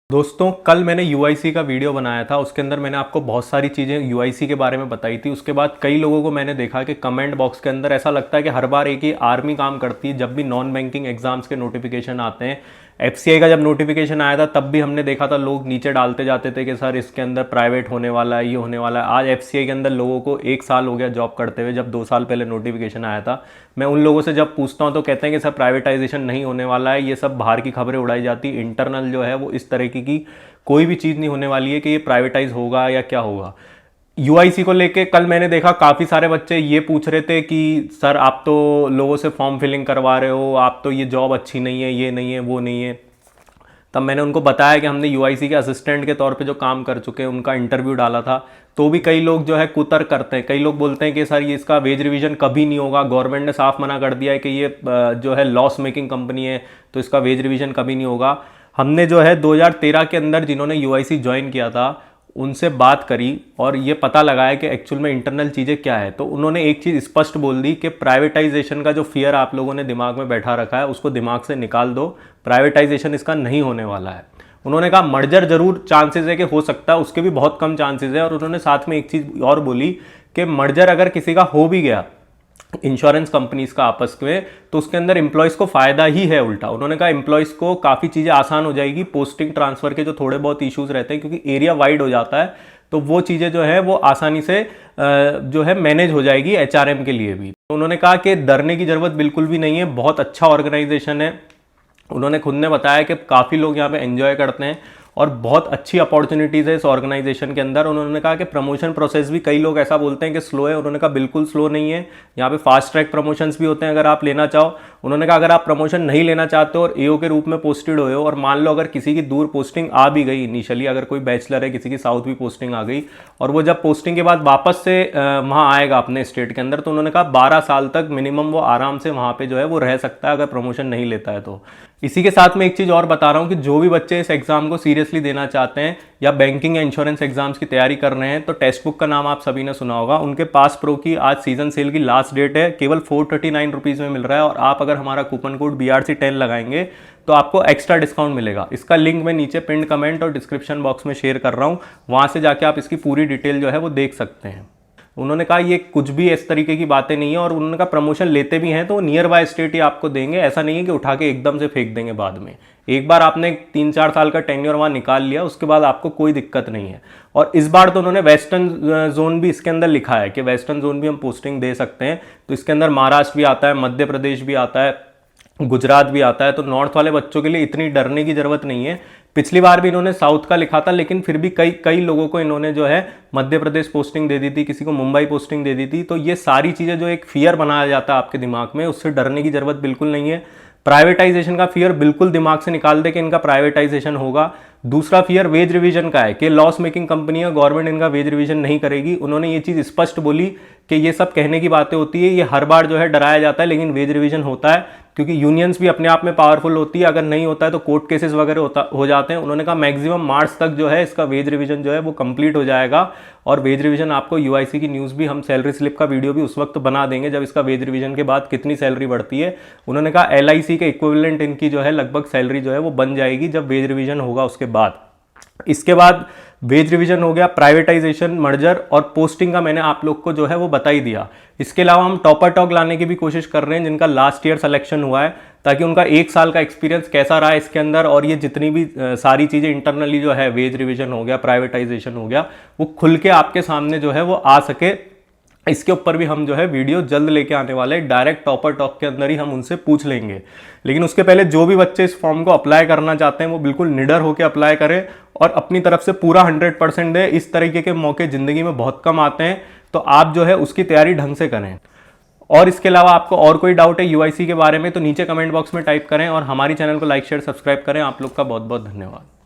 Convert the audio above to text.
दोस्तों कल मैंने यूआईसी का वीडियो बनाया था। उसके अंदर मैंने आपको बहुत सारी चीज़ें यूआईसी के बारे में बताई थी। उसके बाद कई लोगों को मैंने देखा कि कमेंट बॉक्स के अंदर ऐसा लगता है कि हर बार एक ही आर्मी काम करती है। जब भी नॉन बैंकिंग एग्जाम्स के नोटिफिकेशन आते हैं, एफसीआई का जब नोटिफिकेशन आया था तब भी हमने देखा था लोग नीचे डालते जाते थे कि सर इसके अंदर प्राइवेट होने वाला है, ये होने वाला है। आज एफसीआई के अंदर लोगों को 1 साल हो गया जॉब करते हुए, जब 2 साल पहले नोटिफिकेशन आया था। मैं उन लोगों से जब पूछता हूँ तो कहते हैं कि सर प्राइवेटाइजेशन नहीं होने वाला है, ये सब बाहर की खबरें उड़ाई जाती। इंटरनल जो है वो इस तरीके की कोई भी चीज़ नहीं होने वाली है कि ये प्राइवेटाइज होगा या क्या होगा। यूआईसी को लेके कल मैंने देखा काफ़ी सारे बच्चे ये पूछ रहे थे कि सर आप तो लोगों से फॉर्म फिलिंग करवा रहे हो, आप तो ये जॉब अच्छी नहीं है, ये नहीं है, वो नहीं है। तब मैंने उनको बताया कि हमने यूआईसी के असिस्टेंट के तौर पे जो काम कर चुके हैं उनका इंटरव्यू डाला था। तो भी कई लोग जो है कुतर करते हैं। कई लोग बोलते हैं कि सर ये इसका वेज रिवीजन कभी नहीं होगा, गवर्नमेंट ने साफ मना कर दिया है कि ये जो है लॉस मेकिंग कंपनी है तो इसका वेज रिवीजन कभी नहीं होगा। हमने जो है 2013 के अंदर जिन्होंने यूआईसी ज्वाइन किया था उनसे बात करी और ये पता लगाया कि एक्चुअल में इंटरनल चीज़ें क्या है। तो उन्होंने एक चीज़ स्पष्ट बोल दी कि प्राइवेटाइजेशन का जो फियर आप लोगों ने दिमाग में बैठा रखा है उसको दिमाग से निकाल दो। प्राइवेटाइजेशन इसका नहीं होने वाला है। उन्होंने कहा मर्जर जरूर चांसेस है कि हो सकता है, उसके भी बहुत कम चांसेस है। और उन्होंने साथ में एक चीज़ और बोली कि मर्जर अगर किसी का हो भी गया इंश्योरेंस कंपनीज का आपस में, तो उसके अंदर एम्प्लॉयज़ को फ़ायदा ही है उल्टा। उन्होंने कहा एम्प्लॉयज़ को काफ़ी चीज़ें आसान हो जाएगी, पोस्टिंग ट्रांसफ़र के जो थोड़े बहुत इश्यूज़ रहते हैं क्योंकि एरिया वाइड हो जाता है, तो वो चीज़ें जो है वो आसानी से जो है मैनेज हो जाएगी एचआरएम के लिए भी। तो उन्होंने कहा कि डरने की ज़रूरत बिल्कुल भी नहीं है, बहुत अच्छा ऑर्गेनाइजेशन है। उन्होंने खुद ने बताया कि काफ़ी लोग यहाँ पे एंजॉय करते हैं और बहुत अच्छी अपॉर्चुनिटीज़ है इस ऑर्गेनाइजेशन के अंदर। उन्होंने कहा कि प्रमोशन प्रोसेस भी, कई लोग ऐसा बोलते हैं कि स्लो है, उन्होंने कहा बिल्कुल स्लो नहीं है। यहाँ पे फास्ट ट्रैक प्रमोशंस भी होते हैं अगर आप लेना चाहो। उन्होंने कहा अगर आप प्रमोशन नहीं लेना चाहते हो और एओ के रूप में पोस्टेड हो और मान लो अगर किसी की दूर पोस्टिंग आ भी गई इनिशियली, अगर कोई बैचलर है किसी की साउथ भी पोस्टिंग आ गई और वो जब पोस्टिंग के बाद वापस से वहाँ आएगा अपने स्टेट के अंदर, तो उन्होंने कहा 12 साल तक मिनिमम वो आराम से वहाँ पे जो है वो रह सकता है अगर प्रमोशन नहीं लेता है तो। इसी के साथ में एक चीज़ और बता रहा हूँ कि जो भी बच्चे इस एग्जाम को सीरियसली देना चाहते हैं या बैंकिंग या इंश्योरेंस एग्जाम्स की तैयारी कर रहे हैं, तो टेक्स्ट बुक का नाम आप सभी ने सुना होगा। उनके पास प्रो की आज सीजन सेल की लास्ट डेट है, केवल 439 रुपीज़ में मिल रहा है। और आप अगर हमारा कूपन कोड BRC10 लगाएंगे तो आपको एक्स्ट्रा डिस्काउंट मिलेगा। इसका लिंक मैं नीचे पिन कमेंट और डिस्क्रिप्शन बॉक्स में शेयर कर रहा हूँ, वहाँ से जाके आप इसकी पूरी डिटेल जो है वो देख सकते हैं। उन्होंने कहा ये कुछ भी इस तरीके की बातें नहीं है और उन्होंने कहा प्रमोशन लेते भी हैं तो नियर बाय स्टेट ही आपको देंगे, ऐसा नहीं है कि उठा के एकदम से फेंक देंगे बाद में। एक बार आपने 3-4 साल का टेन्योर वहाँ निकाल लिया उसके बाद आपको कोई दिक्कत नहीं है। और इस बार तो उन्होंने वेस्टर्न जोन भी इसके अंदर लिखा है कि वेस्टर्न जोन भी हम पोस्टिंग दे सकते हैं। तो इसके अंदर महाराष्ट्र भी आता है, मध्य प्रदेश भी आता है, गुजरात भी आता है। तो नॉर्थ वाले बच्चों के लिए इतनी डरने की जरूरत नहीं है। पिछली बार भी इन्होंने साउथ का लिखा था लेकिन फिर भी कई लोगों को इन्होंने जो है मध्य प्रदेश पोस्टिंग दे दी थी, किसी को मुंबई पोस्टिंग दे दी थी। तो ये सारी चीज़ें जो एक फियर बनाया जाता है आपके दिमाग में, उससे डरने की जरूरत बिल्कुल नहीं है। प्राइवेटाइजेशन का फियर बिल्कुल दिमाग से निकाल दे कि इनका प्राइवेटाइजेशन होगा। दूसरा फियर वेज रिवीजन का है कि लॉस मेकिंग कंपनी है, गवर्नमेंट इनका वेज रिवीजन नहीं करेगी। उन्होंने ये चीज़ स्पष्ट बोली कि ये सब कहने की बातें होती है, ये हर बार जो है डराया जाता है, लेकिन वेज रिवीजन होता है क्योंकि यूनियंस भी अपने आप में पावरफुल होती है। अगर नहीं होता है तो कोर्ट केसेस वगैरह हो जाते हैं। उन्होंने कहा मैक्सिमम मार्च तक जो है इसका वेज रिवीजन जो है वो कंप्लीट हो जाएगा। और वेज रिवीजन आपको यूआईसी की न्यूज़ भी, हम सैलरी स्लिप का वीडियो भी उस वक्त बना देंगे जब इसका वेज रिवीजन के बाद कितनी सैलरी बढ़ती है। उन्होंने कहा LIC के इक्विवेलेंट इनकी जो है लगभग सैलरी जो है वो बन जाएगी जब वेज रिवीजन होगा उसके बाद। इसके बाद वेज रिवीजन हो गया, प्राइवेटाइजेशन, मर्जर और पोस्टिंग का मैंने आप लोग को जो है वो बता ही दिया। इसके अलावा हम टॉपर टॉक लाने की भी कोशिश कर रहे हैं जिनका लास्ट ईयर सिलेक्शन हुआ है, ताकि उनका 1 साल का एक्सपीरियंस कैसा रहा इसके अंदर और ये जितनी भी सारी चीज़ें इंटरनली जो है वेज रिवीजन हो गया, प्राइवेटाइजेशन हो गया, वो खुल के आपके सामने जो है वो आ सके। इसके ऊपर भी हम जो है वीडियो जल्द लेके आने वाले हैं। डायरेक्ट टॉपर टॉक के अंदर ही हम उनसे पूछ लेंगे। लेकिन उसके पहले जो भी बच्चे इस फॉर्म को अप्लाई करना चाहते हैं वो बिल्कुल निडर होकर अप्लाई करें और अपनी तरफ से पूरा 100% दें। इस तरीके के मौके ज़िंदगी में बहुत कम आते हैं, तो आप जो है उसकी तैयारी ढंग से करें। और इसके अलावा आपको और कोई डाउट है यूआईसी के बारे में तो नीचे कमेंट बॉक्स में टाइप करें और हमारी चैनल को लाइक शेयर सब्सक्राइब करें। आप लोग का बहुत बहुत धन्यवाद।